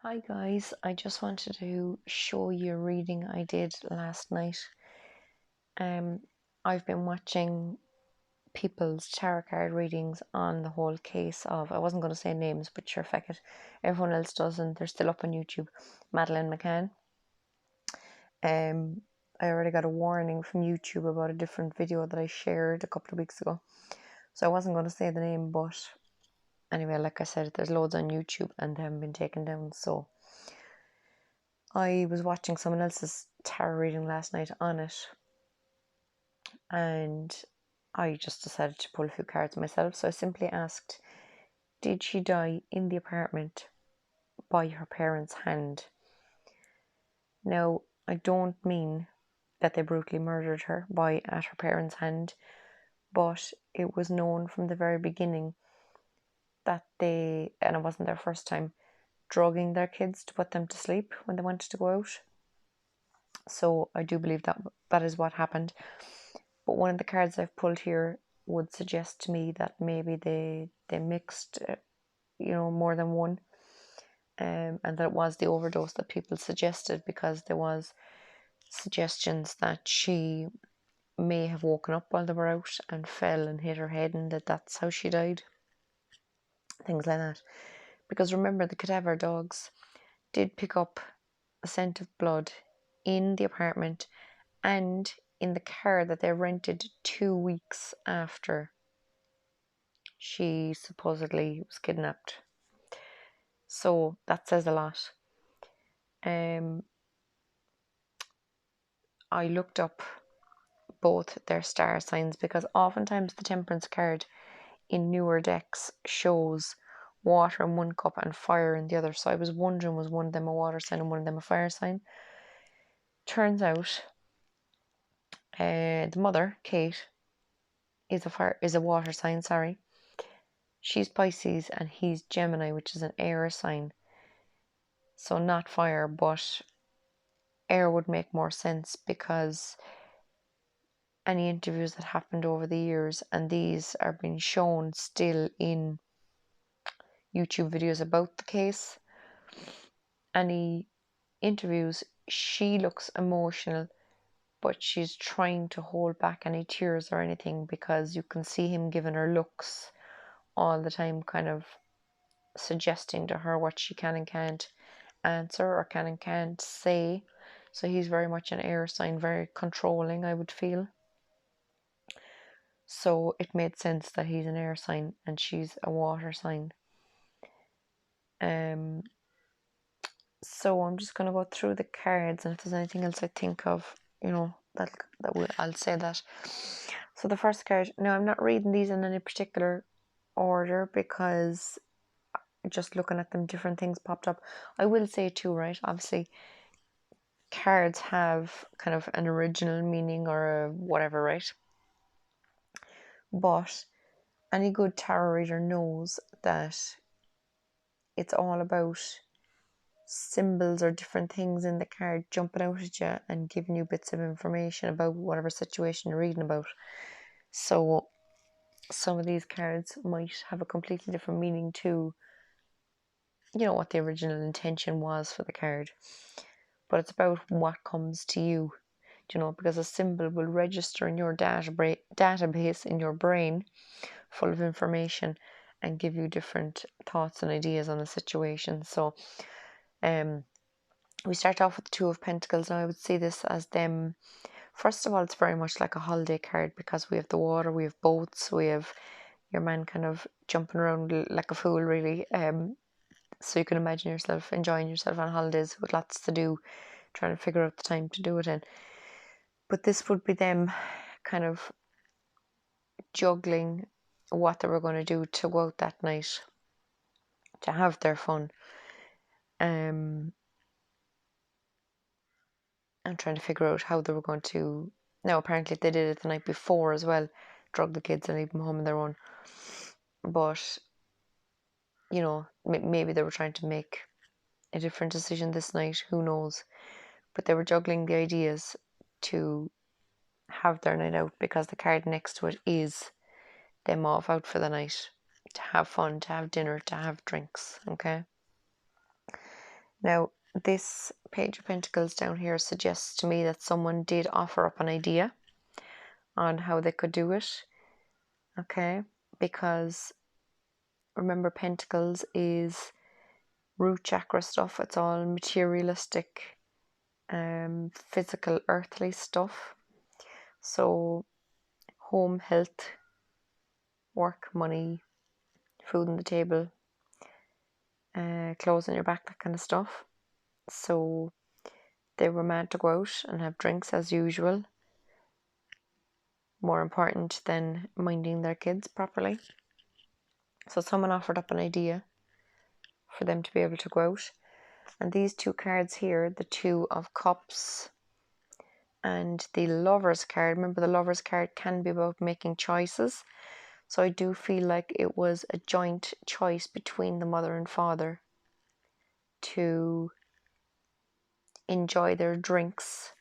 Hi guys, I just wanted to show you a reading I did last night. I've been watching people's tarot card readings on the whole case of, I wasn't going to say names, but sure, feck it. Everyone else doesn't. They're still up on YouTube. Madeline Mccann. I already got a warning from YouTube about a different video that I shared a couple of weeks ago. So I wasn't going to say the name, but anyway, like I said, there's loads on YouTube and they haven't been taken down, so I was watching someone else's tarot reading last night on it, and I just decided to pull a few cards myself. So I simply asked, did she die in the apartment by her parents' hand? Now, I don't mean that they brutally murdered her at her parents' hand, but it was known from the very beginning that they, and it wasn't their first time, drugging their kids to put them to sleep when they wanted to go out. So I do believe that that is what happened. But one of the cards I've pulled here would suggest to me that maybe they mixed, more than one, and that it was the overdose that people suggested, because there was suggestions that she may have woken up while they were out and fell and hit her head, and that's how she died. Things like that. Because remember, the cadaver dogs did pick up a scent of blood in the apartment and in the car that they rented 2 weeks after she supposedly was kidnapped. So that says a lot. I looked up both their star signs, because oftentimes the Temperance card in newer decks shows water in one cup and fire in the other. So I was wondering, was one of them a water sign and one of them a fire sign? Turns out the mother, Kate, is a water sign, sorry. She's Pisces and he's Gemini, which is an air sign. So not fire, but air would make more sense, because any interviews that happened over the years, and these are being shown still in YouTube videos about the case, any interviews, she looks emotional, but she's trying to hold back any tears or anything, because you can see him giving her looks all the time, kind of suggesting to her what she can and can't answer or can and can't say. So he's very much an air sign, very controlling, I would feel. So it made sense that he's an air sign and she's a water sign. So I'm just going to go through the cards, and if there's anything else I think of, I'll say that. So the first card, now I'm not reading these in any particular order, because just looking at them, different things popped up. I will say too, right, obviously cards have kind of an original meaning or a whatever, right? But any good tarot reader knows that it's all about symbols or different things in the card jumping out at you and giving you bits of information about whatever situation you're reading about. So some of these cards might have a completely different meaning to, what the original intention was for the card. But it's about what comes to you, because a symbol will register in your database in your brain, full of information, and give you different thoughts and ideas on a situation. So we start off with the Two of Pentacles. Now I would see this as them. First of all, it's very much like a holiday card, because we have the water, we have boats, we have your man kind of jumping around like a fool, really. So you can imagine yourself enjoying yourself on holidays with lots to do, trying to figure out the time to do it in. But this would be them kind of juggling what they were going to do to go out that night, to have their fun. And trying to figure out how they were going to. Now, apparently they did it the night before as well, drug the kids and leave them home on their own. But, maybe they were trying to make a different decision this night, who knows. But they were juggling the ideas to have their night out, because the card next to it is them off out for the night, to have fun, to have dinner, to have drinks, okay? Now, this Page of Pentacles down here suggests to me that someone did offer up an idea on how they could do it. Okay, because remember, Pentacles is root chakra stuff. It's all materialistic, physical, earthly stuff. So, home, health, work, money, food on the table, clothes on your back, that kind of stuff. So, they were mad to go out and have drinks as usual. More important than minding their kids properly. So someone offered up an idea for them to be able to go out. And these two cards here, the Two of Cups and the Lover's card, remember the Lover's card can be about making choices. So I do feel like it was a joint choice between the mother and father to enjoy their drinks.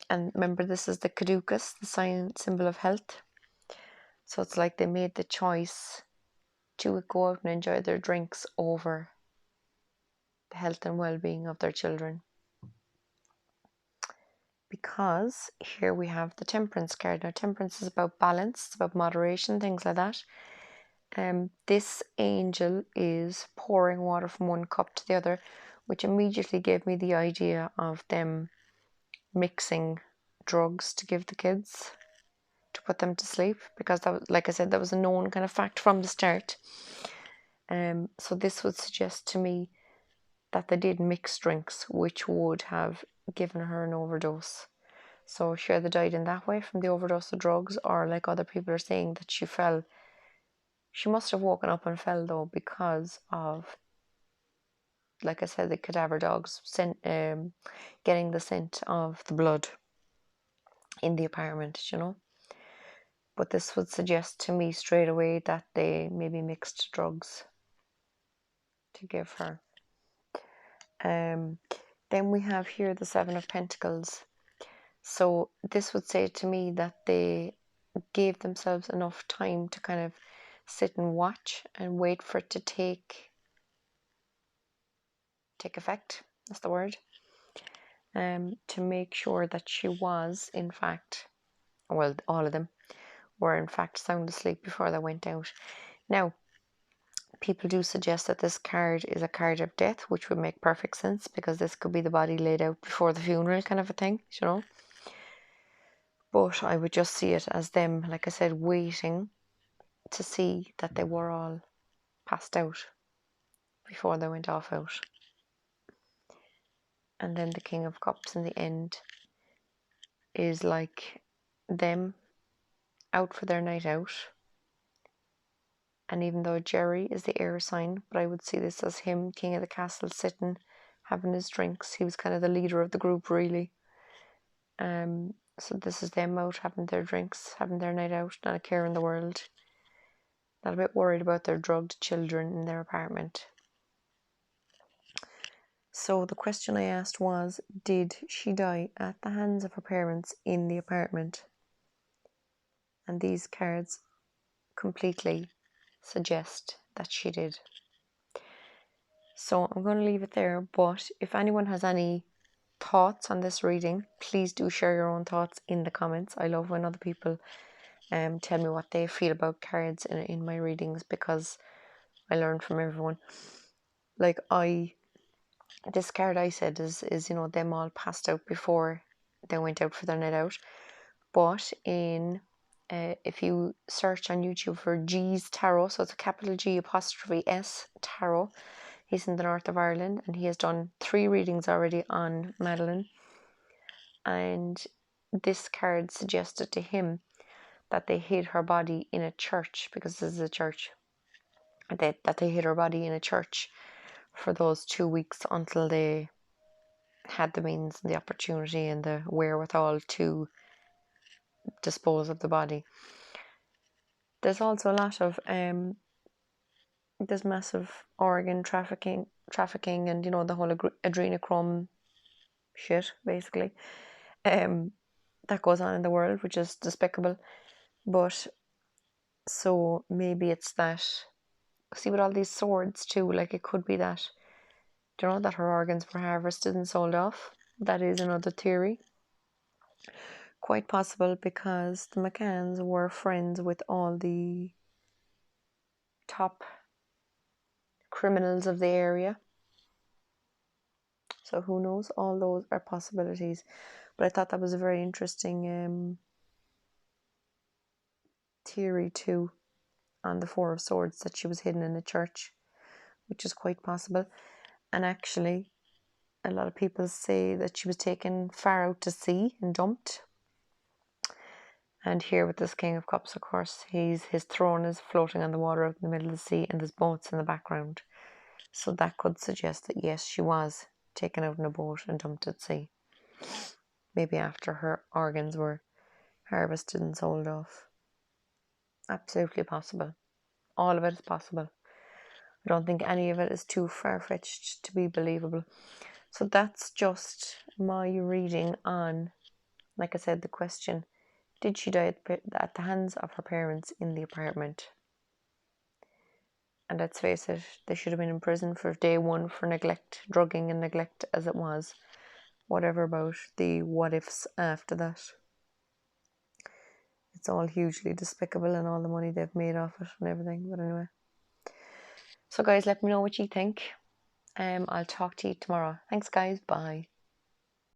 And remember, this is the caduceus, the symbol of health. So it's like they made the choice to go out and enjoy their drinks over the health and well-being of their children. Because here we have the Temperance card. Now, Temperance is about balance, it's about moderation, things like that. This angel is pouring water from one cup to the other, which immediately gave me the idea of them mixing drugs to give the kids to put them to sleep, because that was, like I said, that was a known kind of fact from the start. So this would suggest to me that they did mix drinks, which would have given her an overdose. So she either died in that way from the overdose of drugs, or like other people are saying, that she fell. She must have woken up and fell though, because of, like I said, the cadaver dogs getting the scent of the blood in the apartment, you know. But this would suggest to me straight away that they maybe mixed drugs to give her. Then we have here the Seven of Pentacles. So this would say to me that they gave themselves enough time to kind of sit and watch and wait for it to take effect. That's the word. To make sure that she was, in fact, well, all of them were in fact sound asleep before they went out. Now, people do suggest that this card is a card of death, which would make perfect sense, because this could be the body laid out before the funeral kind of a thing, you know. But I would just see it as them, like I said, waiting to see that they were all passed out before they went off out. And then the King of Cups in the end is like them out for their night out. And even though Jerry is the air sign, but I would see this as him, King of the Castle, sitting, having his drinks. He was kind of the leader of the group, really. So this is them out having their drinks, having their night out, not a care in the world. Not a bit worried about their drugged children in their apartment. So the question I asked was, did she die at the hands of her parents in the apartment? And these cards completely suggest that she did. So I'm going to leave it there, but if anyone has any thoughts on this reading, please do share your own thoughts in the comments. I love when other people tell me what they feel about cards in my readings, because I learn from everyone. Like this card I said is you know, them all passed out before they went out for their night out. But in if you search on YouTube for G's Tarot, so it's a capital G apostrophe S Tarot, he's in the north of Ireland, and he has done 3 readings already on Madeline. And this card suggested to him that they hid her body in a church, because this is a church, that they hid her body in a church for those 2 weeks until they had the means and the opportunity and the wherewithal to dispose of the body. There's also a lot of there's massive organ trafficking, and you know, the whole adrenochrome shit, basically, that goes on in the world, which is despicable. But so maybe it's that. See, with all these swords too, like it could be that Do you know that her organs were harvested and sold off? That is another theory. Quite possible because the McCanns were friends with all the top criminals of the area. So who knows? All those are possibilities. But I thought that was a very interesting theory too, on the Four of Swords, that she was hidden in a church, which is quite possible. And actually, a lot of people say that she was taken far out to sea and dumped. And here with this King of Cups, of course, his throne is floating on the water out in the middle of the sea, and there's boats in the background. So that could suggest that yes, she was taken out in a boat and dumped at sea. Maybe after her organs were harvested and sold off. Absolutely possible. All of it is possible. I don't think any of it is too far-fetched to be believable. So that's just my reading on, like I said, the question, did she die at the hands of her parents in the apartment? And let's face it, they should have been in prison for day one for neglect, drugging and neglect as it was. Whatever about the what ifs after that. It's all hugely despicable, and all the money they've made off it and everything. But anyway. So guys, let me know what you think. I'll talk to you tomorrow. Thanks guys. Bye.